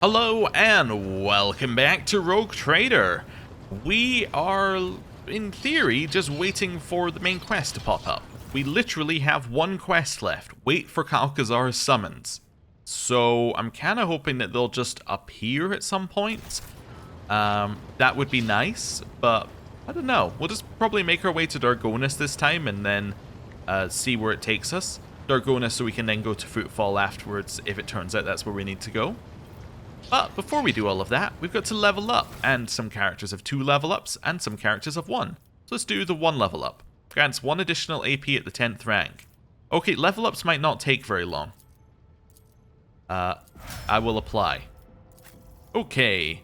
Hello and welcome back to Rogue Trader. We are, in theory, just waiting for the main quest to pop up. We literally have one quest left, wait for Calcazar's summons. So I'm kind of hoping that they'll just appear at some point. That would be nice, but I don't know. We'll just probably make our way to Dargonus this time and then see where it takes us. Dargonus so we can then go to Footfall afterwards if it turns out that's where we need to go. But before we do all of that, we've got to level up, and some characters have 2 level ups, and some characters have 1. So let's do the 1 level up. Grants 1 additional AP at the 10th rank. Okay, level ups might not take very long. I will apply. Okay.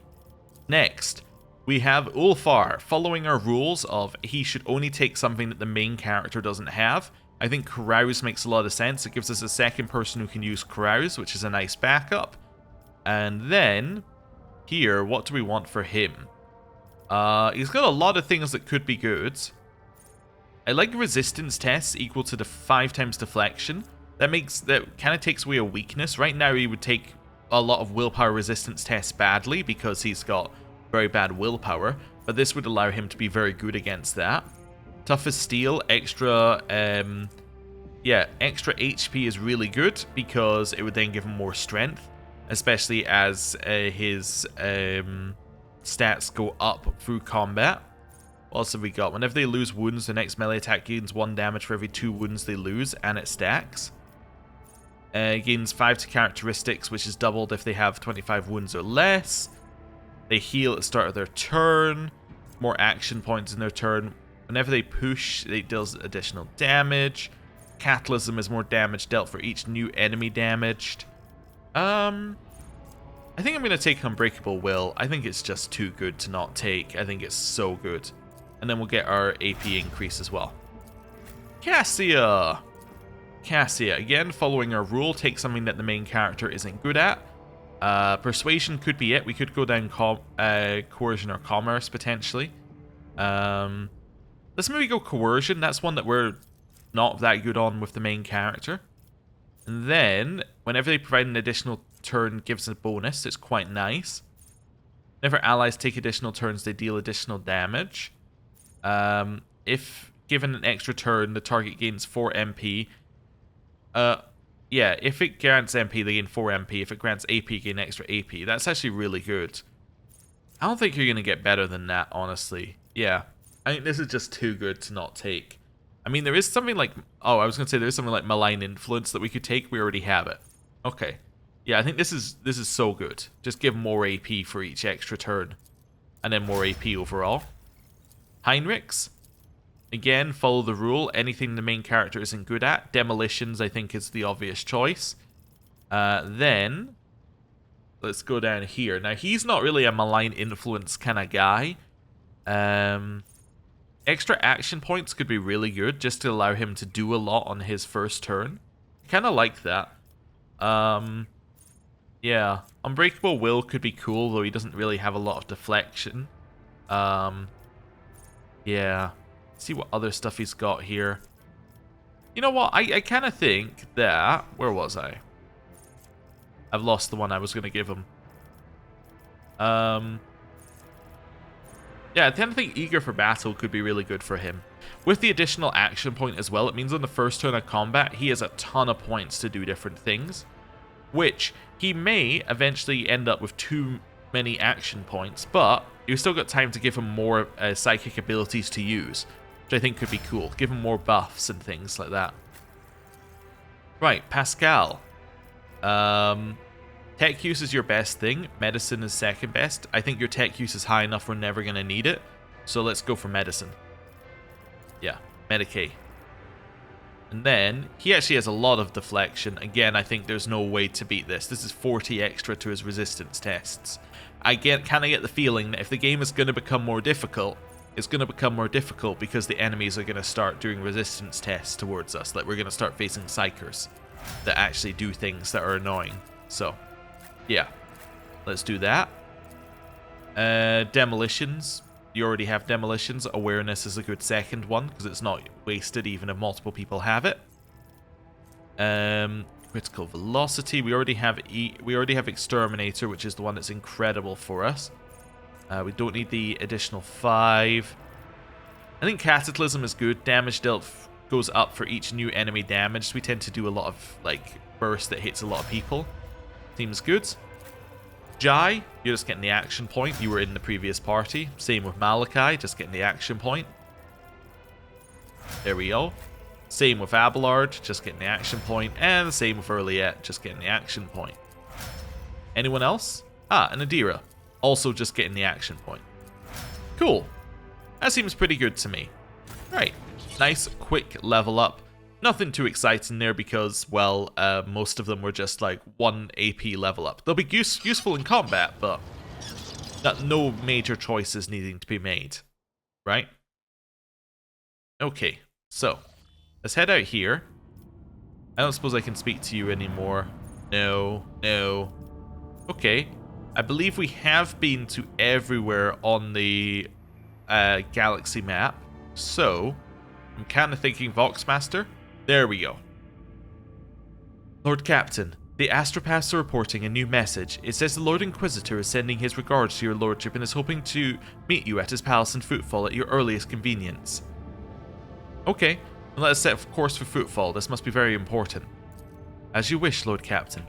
Next, we have Ulfar, following our rules of he should only take something that the main character doesn't have. I think Carouse makes a lot of sense. It gives us a second person who can use Carouse, which is a nice backup. And then, here, what do we want for him? He's got a lot of things that could be good. I like resistance tests equal to the 5 times deflection. That kind of takes away a weakness. Right now, he would take a lot of willpower resistance tests badly because he's got very bad willpower. But this would allow him to be very good against that. Tough as steel, extra HP is really good because it would then give him more strength. Especially as his stats go up through combat. What else have we got? Whenever they lose wounds, the next melee attack gains 1 damage for every 2 wounds they lose, and it stacks. Gains 5 to characteristics, which is doubled if they have 25 wounds or less. They heal at the start of their turn. More action points in their turn. Whenever they push, it deals additional damage. Catalysm is more damage dealt for each new enemy damaged. I think I'm going to take Unbreakable Will. I think it's just too good to not take. I think it's so good. And then we'll get our AP increase as well. Cassia! Cassia, again, following our rule, take something that the main character isn't good at. Persuasion could be it. We could go down Coercion or Commerce, potentially. Let's maybe go Coercion. That's one that we're not that good on with the main character. And then, whenever they provide an additional turn, gives a bonus. It's quite nice. Whenever allies take additional turns, they deal additional damage. If given an extra turn, the target gains 4 MP. If it grants MP, they gain 4 MP. If it grants AP, gain extra AP. That's actually really good. I don't think you're going to get better than that, honestly. Yeah. I think this is just too good to not take. I mean, there is something like... Oh, I was going to say there's something like Malign Influence that we could take. We already have it. Okay. Yeah, I think this is so good. Just give more AP for each extra turn. And then more AP overall. Heinrichs. Again, follow the rule. Anything the main character isn't good at. Demolitions, I think, is the obvious choice. Then, let's go down here. Now, he's not really a Malign Influence kind of guy. Extra action points could be really good, just to allow him to do a lot on his first turn. Kind of like that. Yeah. Unbreakable Will could be cool, though he doesn't really have a lot of deflection. Yeah. See what other stuff he's got here. You know what? I kind of think that... Where was I? I've lost the one I was going to give him. Yeah, I tend to think Eager for Battle could be really good for him. With the additional action point as well, it means on the first turn of combat, he has a ton of points to do different things. Which, he may eventually end up with too many action points, but you've still got time to give him more psychic abilities to use. Which I think could be cool. Give him more buffs and things like that. Right, Pascal. Tech use is your best thing. Medicine is second best. I think your tech use is high enough we're never going to need it. So let's go for medicine. Yeah, Medicae. And then, he actually has a lot of deflection. Again, I think there's no way to beat this. This is 40 extra to his resistance tests. I kind of get the feeling that if the game is going to become more difficult, it's going to become more difficult because the enemies are going to start doing resistance tests towards us. Like, we're going to start facing psychers that actually do things that are annoying. So... yeah, let's do that. Demolitions. You already have demolitions. Awareness is a good second one because it's not wasted even if multiple people have it. critical velocity. We already have exterminator, which is the one that's incredible for us. We don't need the additional 5. I think cataclysm is good. Damage dealt goes up for each new enemy damaged. We tend to do a lot of like burst that hits a lot of people. Seems good. Jai, you're just getting the action point. You were in the previous party. Same with Malachi, just getting the action point. There we go. Same with Abelard, just getting the action point. And the same with Earliette, just getting the action point. Anyone else? Ah, and Adira, also just getting the action point. Cool. That seems pretty good to me. Right. Nice, quick level up. Nothing too exciting there because, well, most of them were just like 1 AP level up. They'll be useful in combat, but no major choices needing to be made. Right? Okay, so let's head out here. I don't suppose I can speak to you anymore. No. Okay. I believe we have been to everywhere on the galaxy map. So, I'm kind of thinking Voxmaster. There we go. Lord Captain, the astropaths are reporting a new message. It says the Lord Inquisitor is sending his regards to your lordship and is hoping to meet you at his palace in Footfall at your earliest convenience. Okay, then let us set course for Footfall. This must be very important. As you wish, Lord Captain.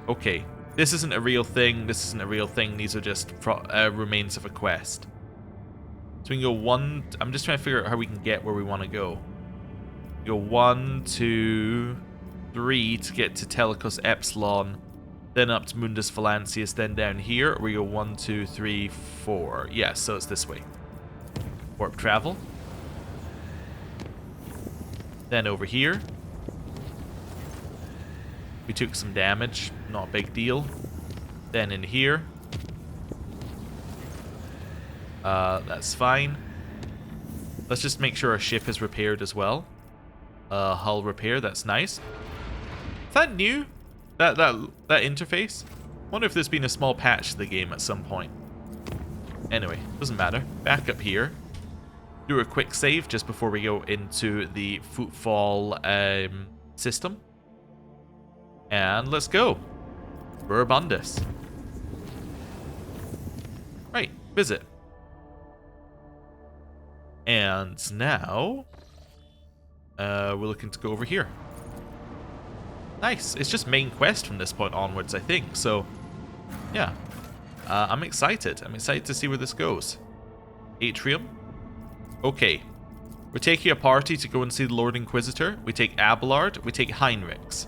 Okay, this isn't a real thing. This isn't a real thing. These are just remains of a quest. So we can go 1... I'm just trying to figure out how we can get where we want to go. Go 1, 2, 3 to get to Telecos Epsilon, then up to Mundus Valancius, then down here. Or we go 1, 2, 3, 4. Yeah, so it's this way. Warp travel. Then over here. We took some damage, not a big deal. Then in here. That's fine. Let's just make sure our ship is repaired as well. Hull repair, that's nice. Is that new? That interface? Wonder if there's been a small patch to the game at some point. Anyway, doesn't matter. Back up here. Do a quick save just before we go into the Footfall system. And let's go. Burbundus. Right, visit. And now we're looking to go over here. Nice. It's just main quest from this point onwards, I think. So, yeah. I'm excited. I'm excited to see where this goes. Atrium. Okay. We're taking a party to go and see the Lord Inquisitor. We take Abelard. We take Heinrichs.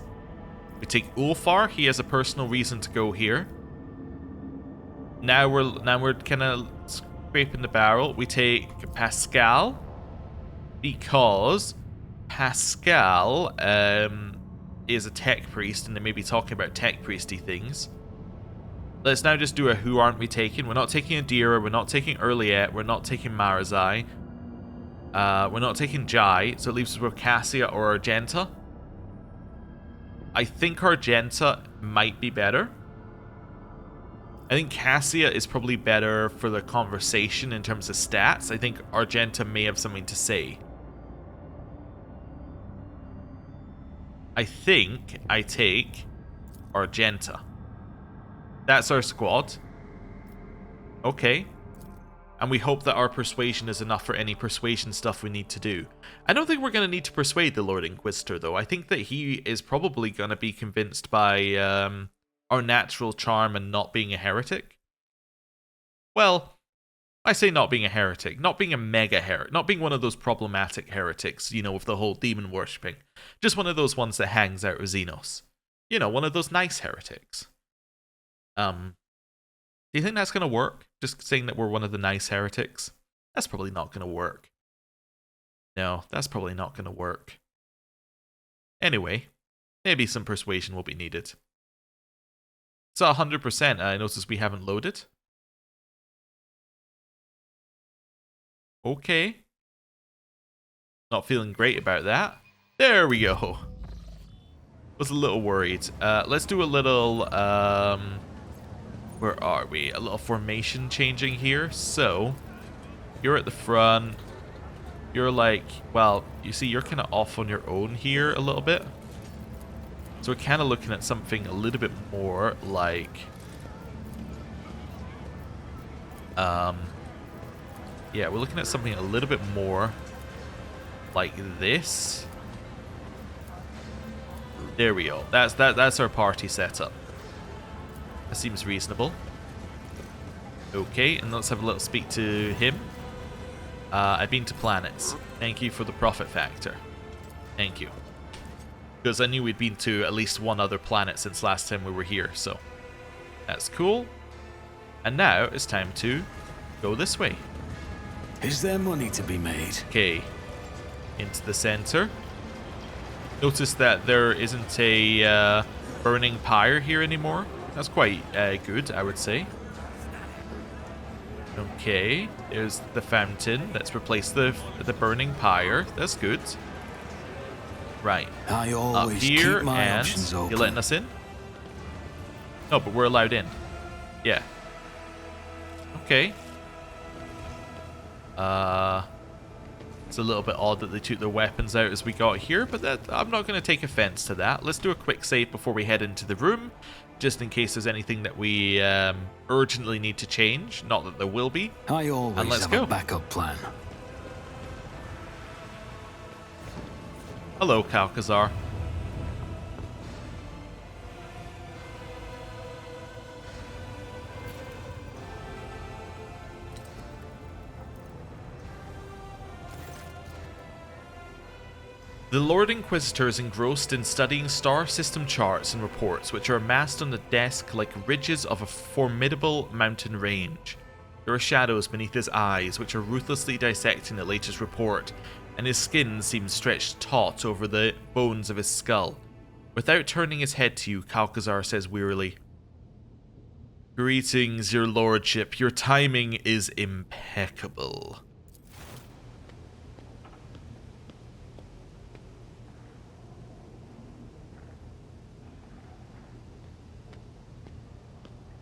We take Ulfar. He has a personal reason to go here. Now we're kind of scraping the barrel. We take Pascal because Pascal is a tech priest, and they may be talking about tech priesty things. Let's now just do a who aren't we taking. We're not taking Adira. We're not taking Earliette. We're not taking Marazai. We're not taking Jai. So it leaves us with Cassia or Argenta. I think Argenta might be better. I think Cassia is probably better for the conversation in terms of stats. I think Argenta may have something to say. I think I take Argenta. That's our squad. Okay. And we hope that our persuasion is enough for any persuasion stuff we need to do. I don't think we're going to need to persuade the Lord Inquisitor, though. I think that he is probably going to be convinced by our natural charm and not being a heretic. Well, I say not being a heretic. Not being a mega heretic. Not being one of those problematic heretics, you know, with the whole demon worshipping. Just one of those ones that hangs out with Xenos. You know, one of those nice heretics. Do you think that's going to work? Just saying that we're one of the nice heretics? That's probably not going to work. No, that's probably not going to work. Anyway, maybe some persuasion will be needed. It's 100%. I notice we haven't loaded. Okay. Not feeling great about that. There we go. Was a little worried. Let's do a little... where are we? A little formation changing here. So, you're at the front. You're like, well, you see, you're kind of off on your own here a little bit. So we're kind of looking at something a little bit more like... yeah, we're looking at something a little bit more like this. There we go. That's our party setup. That seems reasonable. Okay, and let's have a little speak to him. I've been to planets. Thank you for the profit factor. Thank you. Because I knew we'd been to at least one other planet since last time we were here, so that's cool. And now it's time to go this way. Is there money to be made? Okay, into the center. Notice that there isn't a burning pyre here anymore. That's quite good, I would say. Okay, there's the fountain. Let's replace the burning pyre. That's good. Right. I Up always here, keep my and options open. you letting us in? No, but we're allowed in. Yeah. Okay. It's a little bit odd that they took their weapons out as we got here, but I'm not going to take offense to that. Let's do a quick save before we head into the room, just in case there's anything that we urgently need to change. Not that there will be. I always let's have go. a backup plan. Hello, Kalkazar. The Lord Inquisitor is engrossed in studying star system charts and reports, which are amassed on the desk like ridges of a formidable mountain range. There are shadows beneath his eyes, which are ruthlessly dissecting the latest report, and his skin seems stretched taut over the bones of his skull. Without turning his head to you, Kalkazar says wearily, "Greetings, your lordship. Your timing is impeccable."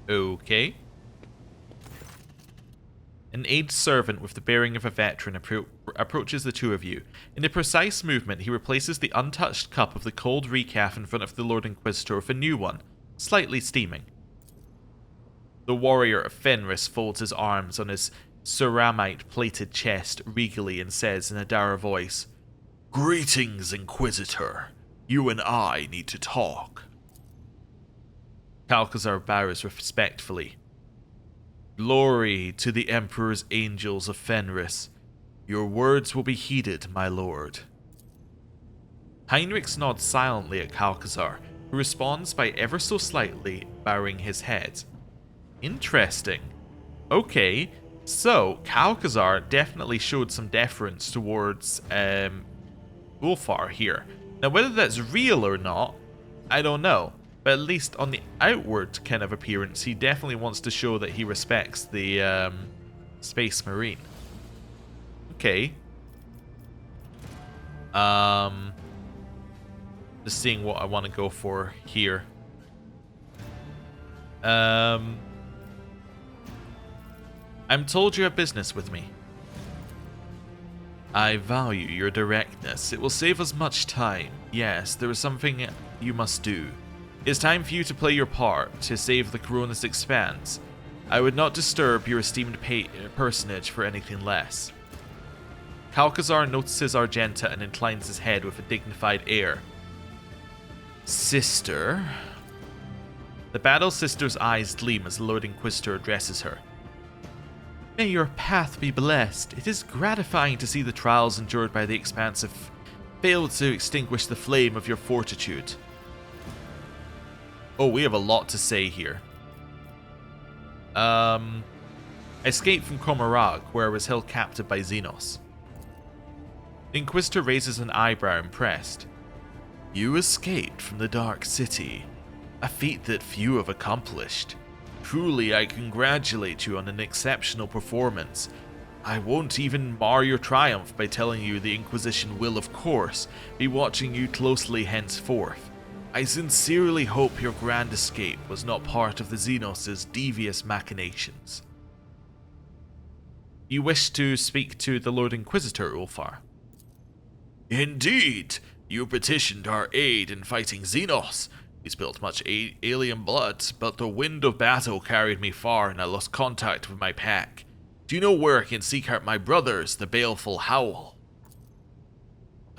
Okay. An aged servant with the bearing of a veteran approaches the two of you. In a precise movement, he replaces the untouched cup of the cold recaf in front of the Lord Inquisitor with a new one, slightly steaming. The warrior of Fenris folds his arms on his ceramite-plated chest regally and says in a dour voice, "Greetings, Inquisitor. You and I need to talk." Kalkazar bows respectfully. "Glory to the Emperor's angels of Fenris. Your words will be heeded, my lord." Heinrich nods silently at Kalkazar, who responds by ever so slightly bowing his head. Interesting. Okay, so Kalkazar definitely showed some deference towards Ulfar here. Now, whether that's real or not, I don't know. But at least on the outward kind of appearance, he definitely wants to show that he respects the Space Marine. Okay. Just seeing what I want to go for here. I'm told you have business with me. I value your directness. It will save us much time. Yes, there is something you must do. It's time for you to play your part, to save the Koronus Expanse. I would not disturb your esteemed personage for anything less. Kalkazar notices Argenta and inclines his head with a dignified air. Sister? The Battle Sister's eyes gleam as the Lord Inquisitor addresses her. May your path be blessed. It is gratifying to see the trials endured by the Expanse have failed to extinguish the flame of your fortitude. Oh, we have a lot to say here. Escaped from Komarag, where I was held captive by Xenos. The Inquisitor raises an eyebrow, impressed. You escaped from the Dark City, a feat that few have accomplished. Truly, I congratulate you on an exceptional performance. I won't even mar your triumph by telling you the Inquisition will, of course, be watching you closely henceforth. I sincerely hope your grand escape was not part of the Xenos' devious machinations. You wish to speak to the Lord Inquisitor, Ulfar? Indeed! You petitioned our aid in fighting Xenos. We spilt much alien blood, but the wind of battle carried me far and I lost contact with my pack. Do you know where I can seek out my brothers, the baleful Howl?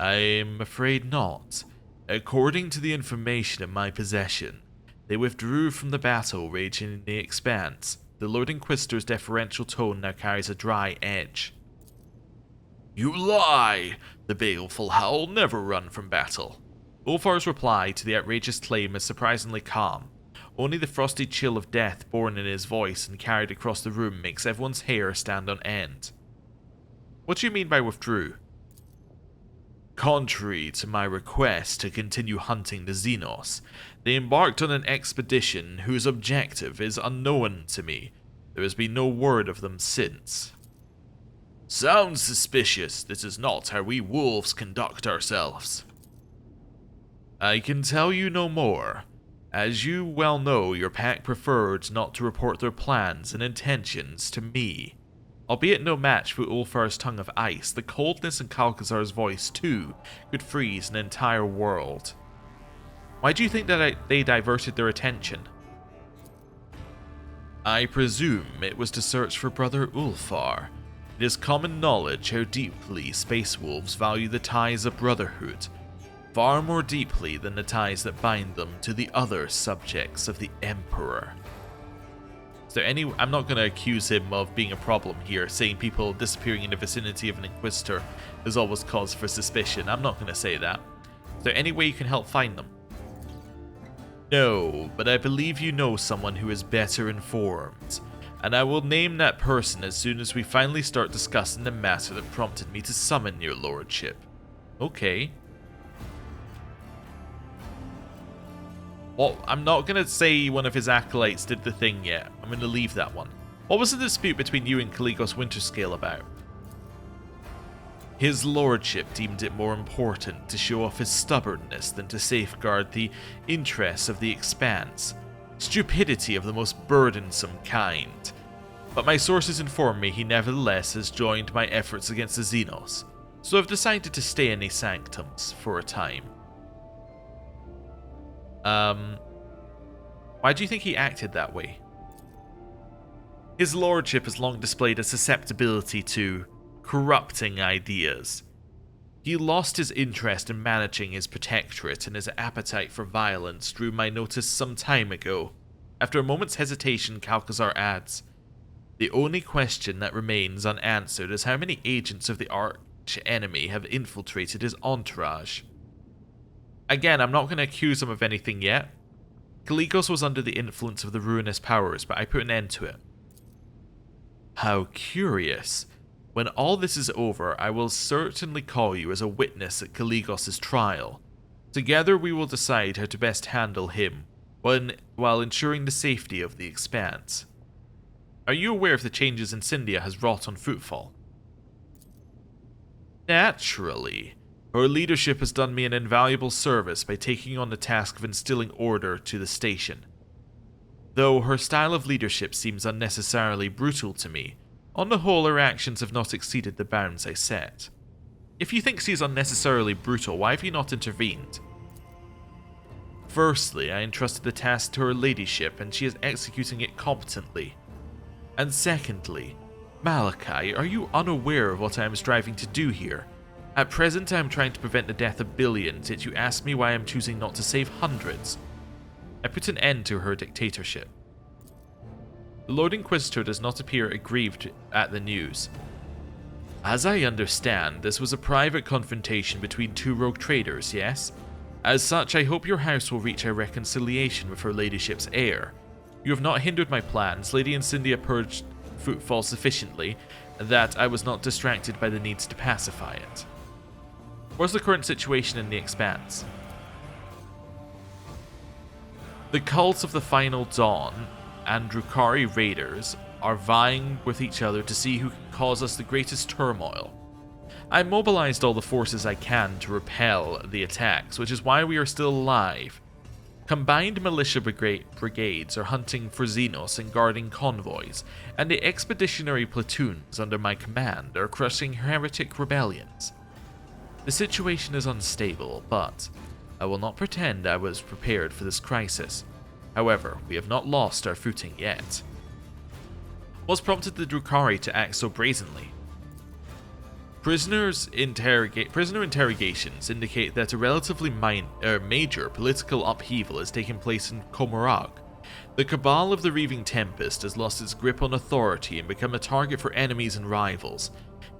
I'm afraid not. According to the information in my possession, they withdrew from the battle raging in the Expanse. The Lord Inquisitor's deferential tone now carries a dry edge. You lie! The baleful Howl never run from battle. Ulfar's reply to the outrageous claim is surprisingly calm. Only the frosty chill of death born in his voice and carried across the room makes everyone's hair stand on end. What do you mean by withdrew? Contrary to my request to continue hunting the Xenos, they embarked on an expedition whose objective is unknown to me. There has been no word of them since. Sounds suspicious. This is not how we wolves conduct ourselves. I can tell you no more. As you well know, your pack preferred not to report their plans and intentions to me. Albeit no match for Ulfar's tongue of ice, the coldness in Kalkazar's voice, too, could freeze an entire world. Why do you think that they diverted their attention? I presume it was to search for Brother Ulfar. It is common knowledge how deeply space wolves value the ties of brotherhood, far more deeply than the ties that bind them to the other subjects of the Emperor. Is there any... I'm not going to accuse him of being a problem here, saying people disappearing in the vicinity of an Inquisitor is always cause for suspicion. I'm not going to say that. Is there any way you can help find them? No, but I believe you know someone who is better informed, and I will name that person as soon as we finally start discussing the matter that prompted me to summon your lordship. Okay. Well, I'm not going to say one of his acolytes did the thing yet. I'm going to leave that one. What was the dispute between you and Caligos Winterscale about? His lordship deemed it more important to show off his stubbornness than to safeguard the interests of the Expanse. Stupidity of the most burdensome kind. But my sources inform me he nevertheless has joined my efforts against the Xenos, so I've decided to stay in his sanctums for a time. Why do you think he acted that way? His lordship has long displayed a susceptibility to corrupting ideas. He lost his interest in managing his protectorate, and his appetite for violence drew my notice some time ago. After a moment's hesitation, Kalkazar adds, the only question that remains unanswered is how many agents of the arch enemy have infiltrated his entourage. Again, I'm not going to accuse him of anything yet. Caligos was under the influence of the ruinous powers, but I put an end to it. How curious. When all this is over, I will certainly call you as a witness at Caligos' trial. Together we will decide how to best handle him, while ensuring the safety of the Expanse. Are you aware of the changes Incendia has wrought on Footfall? Naturally. Her leadership has done me an invaluable service by taking on the task of instilling order to the station. Though her style of leadership seems unnecessarily brutal to me, on the whole her actions have not exceeded the bounds I set. If you think she's unnecessarily brutal, why have you not intervened? Firstly, I entrusted the task to her ladyship and she is executing it competently. And secondly, Malachi, are you unaware of what I am striving to do here? At present I am trying to prevent the death of billions, yet you ask me why I am choosing not to save hundreds. I put an end to her dictatorship. The Lord Inquisitor does not appear aggrieved at the news. As I understand, this was a private confrontation between two rogue traders, yes? As such, I hope your house will reach a reconciliation with her ladyship's heir. You have not hindered my plans. Lady Incendia purged Footfall sufficiently that I was not distracted by the needs to pacify it. What's the current situation in the Expanse? The cult of the Final Dawn and Drukhari raiders are vying with each other to see who can cause us the greatest turmoil. I mobilized all the forces I can to repel the attacks, which is why we are still alive. Combined militia brigades are hunting for Xenos and guarding convoys, and the expeditionary platoons under my command are crushing heretic rebellions. The situation is unstable, but I will not pretend I was prepared for this crisis. However, we have not lost our footing yet. What's prompted the Drukhari to act so brazenly? Prisoner interrogations indicate that a relatively major political upheaval has taken place in Komarag. The Cabal of the Reaving Tempest has lost its grip on authority and become a target for enemies and rivals.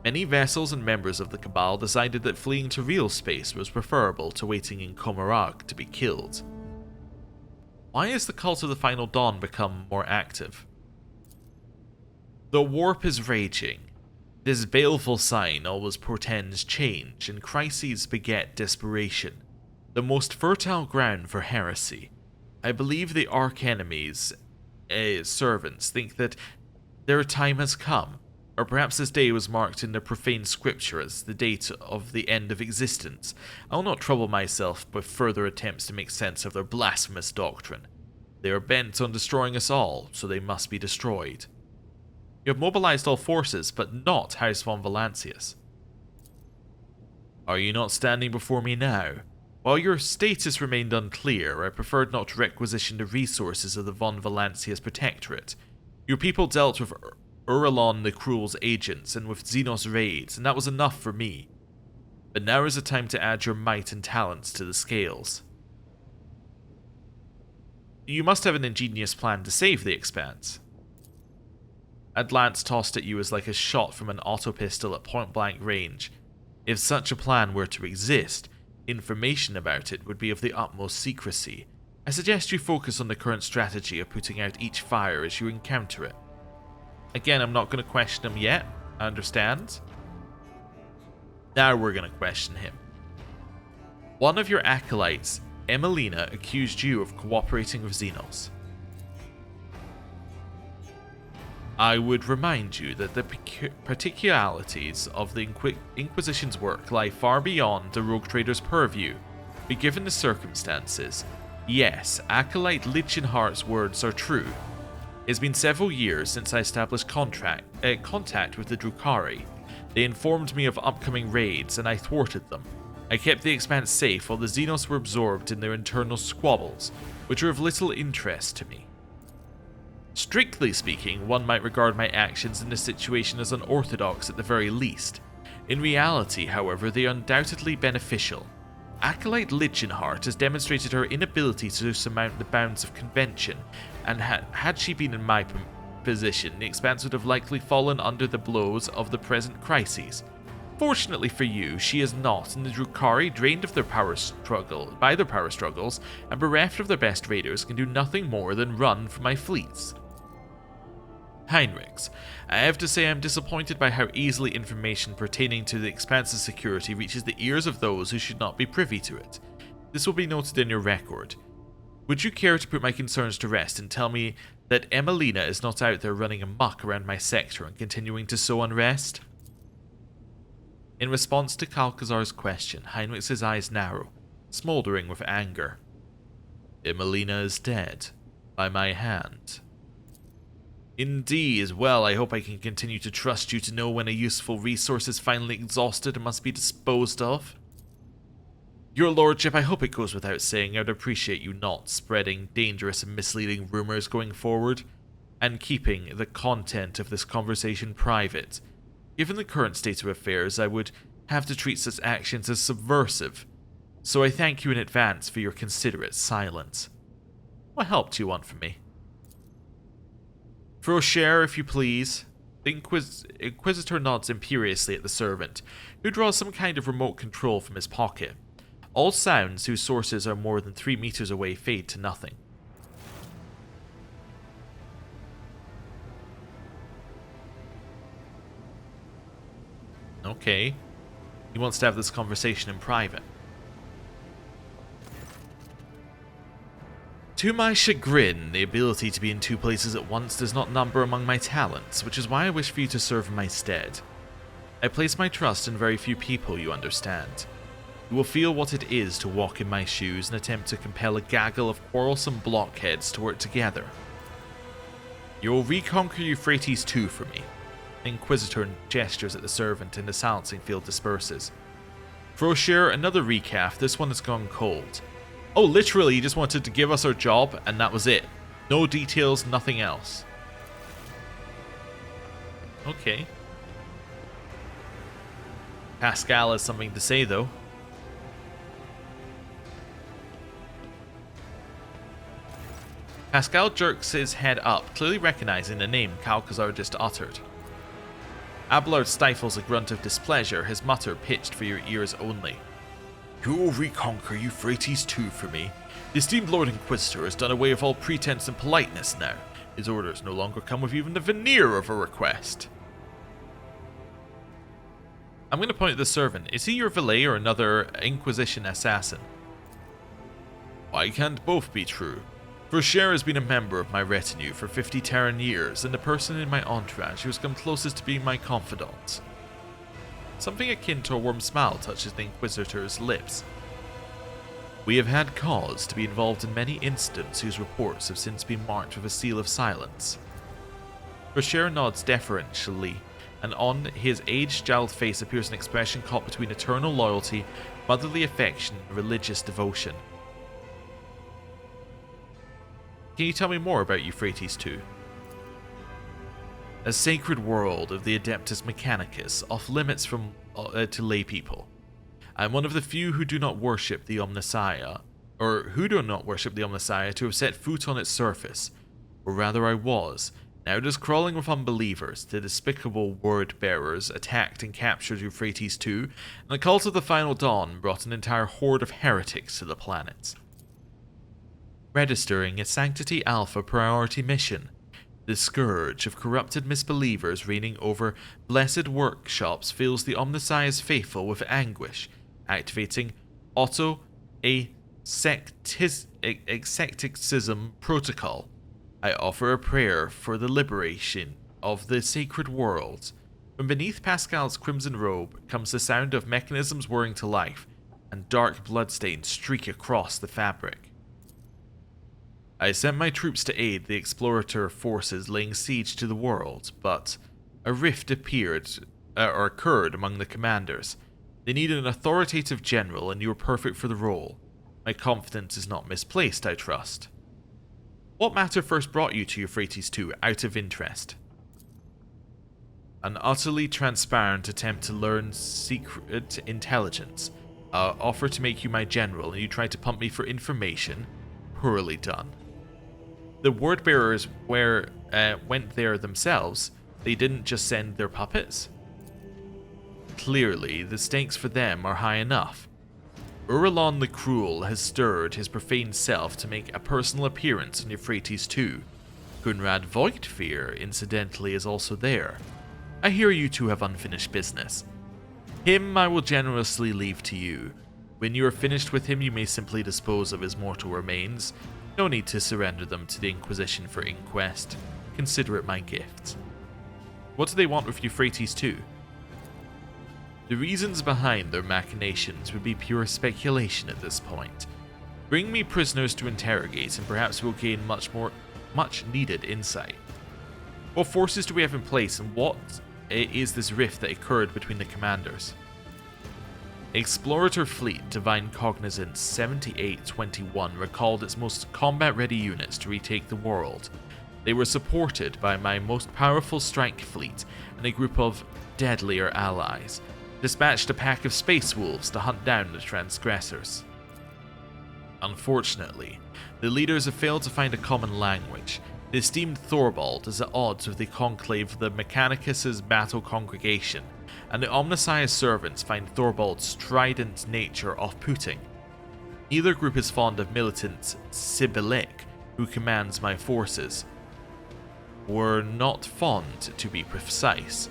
Many vessels and members of the Cabal decided that fleeing to real space was preferable to waiting in Komarag to be killed. Why has the Cult of the Final Dawn become more active? The warp is raging. This baleful sign always portends change, and crises beget desperation, the most fertile ground for heresy. I believe the archenemy's servants think that their time has come, or perhaps this day was marked in the profane scripture as the date of the end of existence. I will not trouble myself with further attempts to make sense of their blasphemous doctrine. They are bent on destroying us all, so they must be destroyed. You have mobilized all forces, but not House von Valancius. Are you not standing before me now? While your status remained unclear, I preferred not to requisition the resources of the von Valancius Protectorate. Your people dealt with Uralon the Cruel's agents and with Xenos raids, and that was enough for me. But now is the time to add your might and talents to the scales. You must have an ingenious plan to save the Expanse. A glance tossed at you is like a shot from an auto-pistol at point-blank range. If such a plan were to exist, information about it would be of the utmost secrecy. I suggest you focus on the current strategy of putting out each fire as you encounter it. Again, I'm not going to question him yet, I understand. Now we're going to question him. One of your acolytes, Emelina, accused you of cooperating with Xenos. I would remind you that the particularities of the Inquisition's work lie far beyond the rogue trader's purview, but given the circumstances, yes, Acolyte Lichenhart's words are true. It's been several years since I established contact with the Drukhari. They informed me of upcoming raids, and I thwarted them. I kept the Expanse safe while the Xenos were absorbed in their internal squabbles, which are of little interest to me. Strictly speaking, one might regard my actions in this situation as unorthodox at the very least. In reality, however, they are undoubtedly beneficial. Acolyte Lichenhart has demonstrated her inability to surmount the bounds of convention, and had she been in my position, the Expanse would have likely fallen under the blows of the present crises. Fortunately for you, she is not, and the Drukhari, drained of their power struggles and bereft of their best raiders, can do nothing more than run from my fleets. Heinrichs, I have to say I'm disappointed by how easily information pertaining to the Expanse's security reaches the ears of those who should not be privy to it. This will be noted in your record. Would you care to put my concerns to rest and tell me that Emelina is not out there running amok around my sector and continuing to sow unrest? In response to Kalkazar's question, Heinrich's eyes narrow, smouldering with anger. Emelina is dead, by my hand. Indeed, well, I hope I can continue to trust you to know when a useful resource is finally exhausted and must be disposed of. Your lordship, I hope it goes without saying I'd appreciate you not spreading dangerous and misleading rumors going forward, and keeping the content of this conversation private. Given the current state of affairs, I would have to treat such actions as subversive, so I thank you in advance for your considerate silence. What help do you want from me? For a share, if you please. The Inquisitor nods imperiously at the servant, who draws some kind of remote control from his pocket. All sounds whose sources are more than 3 meters away fade to nothing. Okay. He wants to have this conversation in private. To my chagrin, the ability to be in 2 places at once does not number among my talents, which is why I wish for you to serve in my stead. I place my trust in very few people, you understand. You will feel what it is to walk in my shoes and attempt to compel a gaggle of quarrelsome blockheads to work together. You will reconquer Euphrates too for me. The Inquisitor gestures at the servant and the silencing field disperses. Frosher, another recap. This one has gone cold. Oh, literally, he just wanted to give us our job, and that was it. No details, nothing else. Okay. Pascal has something to say, though. Pascal jerks his head up, clearly recognizing the name Calcazar just uttered. Abelard stifles a grunt of displeasure, his mutter pitched for your ears only. You will reconquer Euphrates II for me. The esteemed Lord Inquisitor has done away with all pretense and politeness now. His orders no longer come with even the veneer of a request. I'm going to point at the servant. Is he your valet or another Inquisition assassin? Why can't both be true? Frosher has been a member of my retinue for 50 Terran years, and the person in my entourage who has come closest to being my confidant. Something akin to a warm smile touches the Inquisitor's lips. We have had cause to be involved in many incidents whose reports have since been marked with a seal of silence. Frosher nods deferentially, and on his age-jowled face appears an expression caught between eternal loyalty, motherly affection, and religious devotion. Can you tell me more about Euphrates II? A sacred world of the Adeptus Mechanicus, off limits to laypeople. I am one of the few who do not worship the Omnissiah, to have set foot on its surface, or rather I was. Now it is crawling with unbelievers. The despicable word-bearers attacked and captured Euphrates II, and the cult of the Final Dawn brought an entire horde of heretics to the planet. Registering a Sanctity Alpha priority mission, the scourge of corrupted misbelievers reigning over blessed workshops fills the Omnissiah's faithful with anguish, activating auto-asceticism protocol. I offer a prayer for the liberation of the sacred world. From beneath Pascal's crimson robe comes the sound of mechanisms whirring to life, and dark bloodstains streak across the fabric. I sent my troops to aid the explorator forces laying siege to the world, but a rift occurred among the commanders. They needed an authoritative general, and you were perfect for the role. My confidence is not misplaced, I trust. What matter first brought you to Euphrates II, out of interest? An utterly transparent attempt to learn secret intelligence. Offer to make you my general, and you try to pump me for information? Poorly done. The word-bearers went there themselves. They didn't just send their puppets? Clearly, the stakes for them are high enough. Uralon the Cruel has stirred his profane self to make a personal appearance on Euphrates II. Gunrad Voigtfear, incidentally, is also there. I hear you two have unfinished business. Him I will generously leave to you. When you are finished with him, you may simply dispose of his mortal remains. No need to surrender them to the Inquisition for inquest. Consider it my gift. What do they want with Euphrates II? The reasons behind their machinations would be pure speculation at this point. Bring me prisoners to interrogate, and perhaps we'll gain much needed insight. What forces do we have in place, and what is this rift that occurred between the commanders? Explorator Fleet Divine Cognizance 7821 recalled its most combat-ready units to retake the world. They were supported by my most powerful strike fleet and a group of deadlier allies. Dispatched a pack of space wolves to hunt down the transgressors. Unfortunately, the leaders have failed to find a common language. The esteemed Thorvald is at odds with the conclave of the Mechanicus' battle congregation, and the Omnissiah's servants find Thorvald's strident nature off-putting. Neither group is fond of militant Sibylik, who commands my forces. Were not fond, to be precise.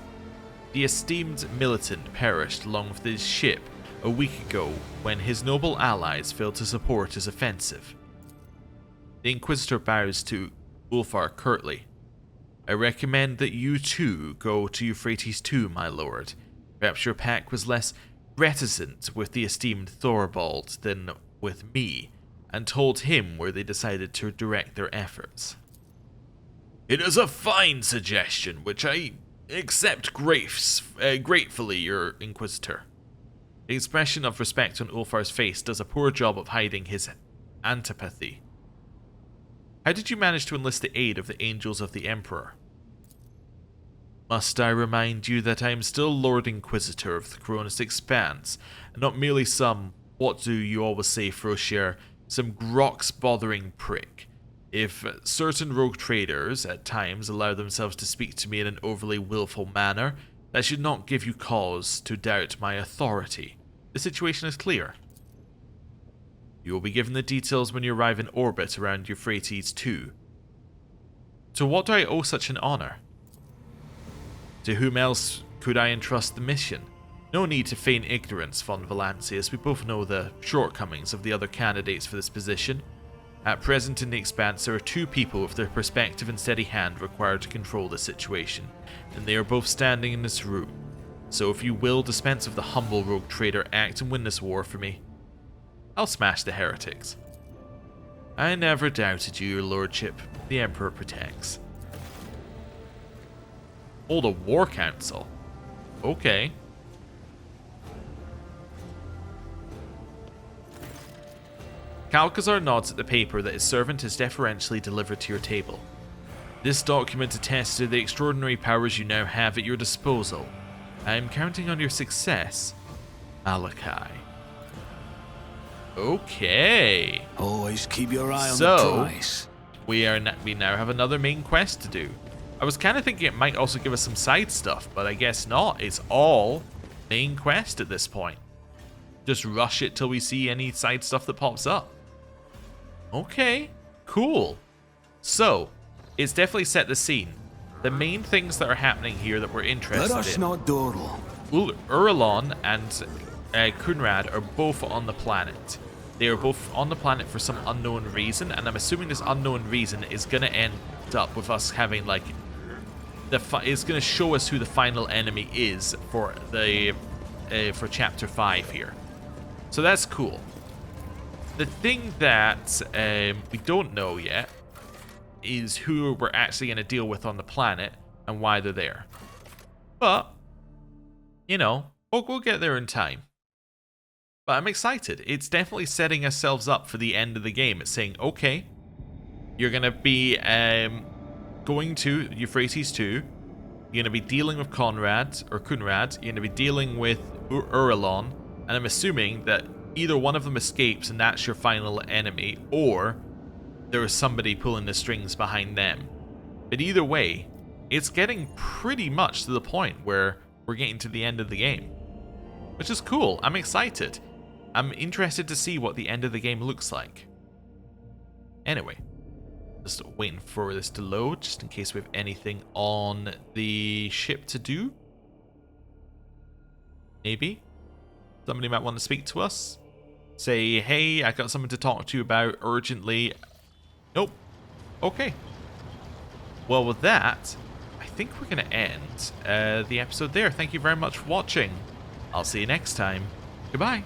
The esteemed militant perished along with his ship a week ago when his noble allies failed to support his offensive. The Inquisitor bows to Ulfar curtly. I recommend that you too go to Euphrates II, my lord. Perhaps your pack was less reticent with the esteemed Thorvald than with me, and told him where they decided to direct their efforts. It is a fine suggestion, which I accept gratefully, your Inquisitor. The expression of respect on Ulfar's face does a poor job of hiding his antipathy. How did you manage to enlist the aid of the Angels of the Emperor? Must I remind you that I am still Lord Inquisitor of the Koronus Expanse, and not merely some, what do you always say, Frosier, some grox-bothering prick. If certain rogue traders at times allow themselves to speak to me in an overly willful manner, that should not give you cause to doubt my authority. The situation is clear. You will be given the details when you arrive in orbit around Euphrates II. To what do I owe such an honor? To whom else could I entrust the mission? No need to feign ignorance, von Valancius. We both know the shortcomings of the other candidates for this position. At present in the Expanse, there are two people with their perspective and steady hand required to control the situation, and they are both standing in this room. So if you will dispense with the humble rogue trader, act and win this war for me. I'll smash the heretics. I never doubted you, your lordship. The Emperor protects. Hold a war council. Okay. Calcazar nods at the paper that his servant has deferentially delivered to your table. This document attests to the extraordinary powers you now have at your disposal. I am counting on your success, Malachi. Okay. Always keep your eye on the price. We now have another main quest to do. I was kind of thinking it might also give us some side stuff, but I guess not. It's all main quest at this point. Just rush it till we see any side stuff that pops up. Okay, cool. So, it's definitely set the scene. The main things that are happening here that we're interested Let us in. not dawdle. Uralon and Kunrad are both on the planet. They are both on the planet for some unknown reason, and I'm assuming this unknown reason is going to end up with us having like it's going to show us who the final enemy is for the for chapter 5 here. So that's cool. The thing that we don't know yet is who we're actually going to deal with on the planet and why they're there. But you know, we'll get there in time. But I'm excited. It's definitely setting ourselves up for the end of the game. It's saying, okay, you're going to be going to Euphrates II. You're going to be dealing with Kunrad. You're going to be dealing with Uralon. And I'm assuming that either one of them escapes and that's your final enemy, or there is somebody pulling the strings behind them. But either way, it's getting pretty much to the point where we're getting to the end of the game. Which is cool. I'm excited. I'm interested to see what the end of the game looks like. Anyway, just waiting for this to load, just in case we have anything on the ship to do. Maybe. Somebody might want to speak to us. Say, hey, I got something to talk to you about urgently. Nope. Okay. Well, with that, I think we're going to end the episode there. Thank you very much for watching. I'll see you next time. Goodbye.